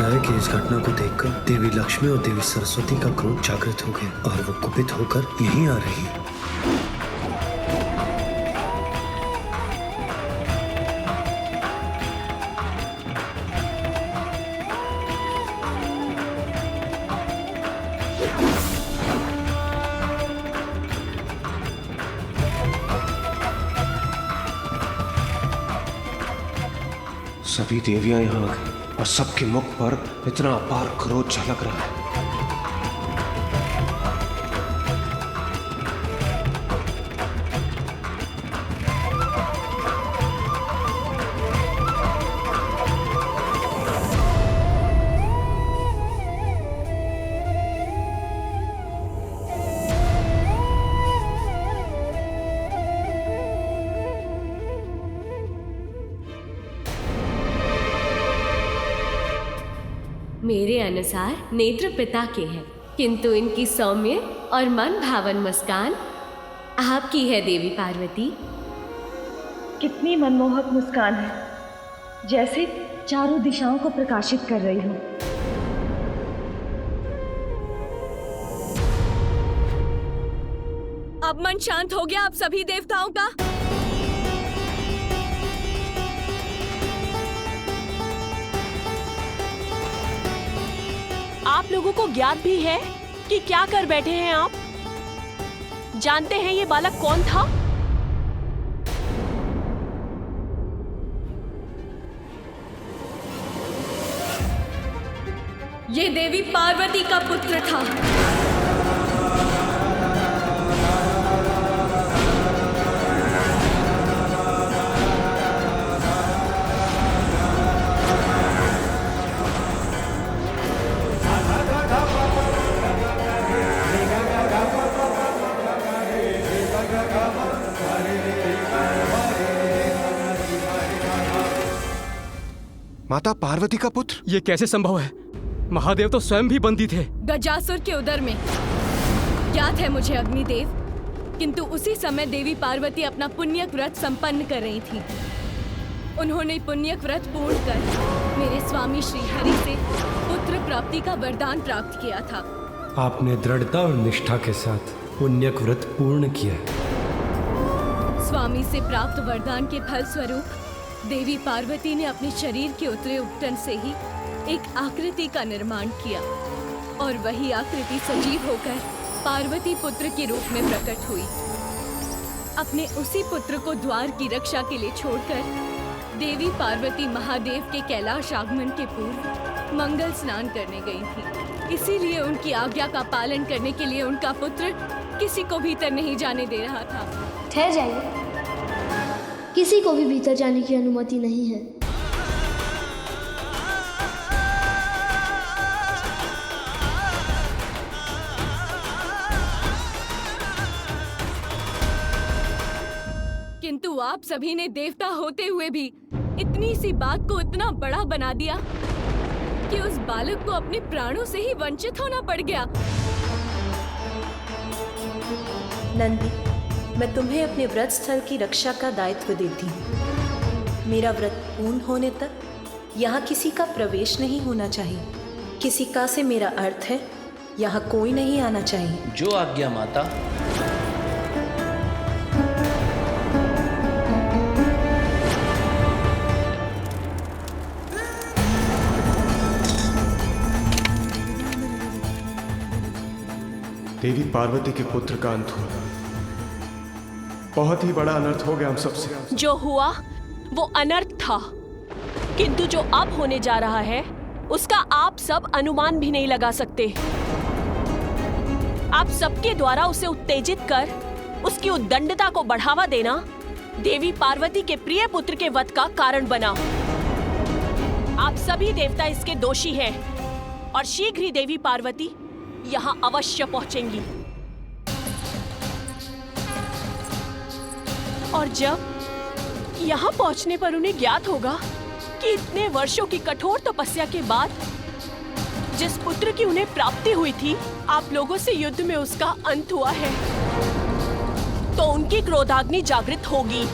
लगता है कि इस घटना को देखकर देवी लक्ष्मी और देवी सरस्वती का क्रोध जागृत हो गया और वो कुपित होकर यहीं आ रही है। सभी देवियां यहाँ आ गई और सबके मुख पर इतना अपार क्रोध झलक रहा है। मेरे अनुसार नेत्र पिता के हैं, किंतु इनकी सौम्य और मन भावन मुस्कान आपकी है देवी पार्वती। कितनी मनमोहक मुस्कान है, जैसे चारों दिशाओं को प्रकाशित कर रही हो। अब मन शांत हो गया आप सभी देवताओं का? आप लोगों को ज्ञात भी है कि क्या कर बैठे हैं आप? जानते हैं ये बालक कौन था? ये देवी पार्वती का पुत्र था। माता पार्वती का पुत्र? ये कैसे संभव है? महादेव तो स्वयं भी बंदी थे। गजासुर के उदर में। याद है मुझे अग्निदेव, किंतु उसी समय देवी पार्वती अपना पुण्यक व्रत संपन्न कर रही थी। उन्होंने पुण्यक व्रत पूर्ण कर मेरे स्वामी श्री हरि से पुत्र प्राप्ति का वरदान प्राप्त किया था। आपने दृढ़ता और निष्ठा के साथ पुण्यक व्रत पूर्ण किया। स्वामी से प्राप्त वरदान के फल स्वरूप देवी पार्वती ने अपने शरीर के उतरे उपटन से ही एक आकृति का निर्माण किया और वही आकृति सजीव होकर पार्वती पुत्र के रूप में प्रकट हुई। अपने उसी पुत्र को द्वार की रक्षा के लिए छोड़कर देवी पार्वती महादेव के कैलाश आगमन के पूर्व मंगल स्नान करने गई थी। इसीलिए उनकी आज्ञा का पालन करने के लिए उनका पुत्र किसी को भीतर नहीं जाने दे रहा था। ठहर जाइए, किसी को भी भीतर जाने की अनुमति नहीं है। किंतु आप सभी ने देवता होते हुए भी इतनी सी बात को इतना बड़ा बना दिया कि उस बालक को अपने प्राणों से ही वंचित होना पड़ गया। नंदी, मैं तुम्हें अपने व्रत स्थल की रक्षा का दायित्व देती हूँ। मेरा व्रत पूर्ण होने तक यहाँ किसी का प्रवेश नहीं होना चाहिए। किसी का से मेरा अर्थ है यहाँ कोई नहीं आना चाहिए। जो आज्ञा माता। देवी पार्वती के पुत्र का अंत हुआ। बहुत ही बड़ा अनर्थ हो गया हम सबसे। जो हुआ वो अनर्थ था, किंतु जो अब होने जा रहा है उसका आप सब अनुमान भी नहीं लगा सकते। आप सबके द्वारा उसे उत्तेजित कर उसकी उद्दंडता को बढ़ावा देना देवी पार्वती के प्रिय पुत्र के वध का कारण बना। आप सभी देवता इसके दोषी हैं और शीघ्र ही देवी पार्वती यहाँ अवश्य पहुंचेंगी। और जब यहाँ पहुंचने पर उन्हें ज्ञात होगा कि इतने वर्षों की कठोर तपस्या के बाद जिस पुत्र की उन्हें प्राप्ति हुई थी, आप लोगों से युद्ध में उसका अंत हुआ है, तो उनकी क्रोधाग्नि जागृत होगी।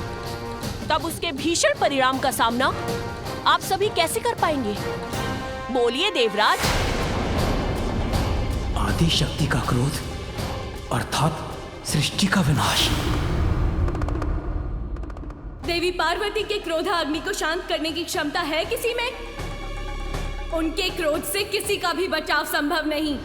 तब उसके भीषण परिणाम का सामना आप सभी कैसे कर पाएंगे? बोलिए देवराज। आदि शक्ति का क्रोध अर्थात सृष्टि का विनाश। देवी पार्वती के क्रोधाग्नि को शांत करने की क्षमता है किसी में? उनके क्रोध से किसी का भी बचाव संभव नहीं।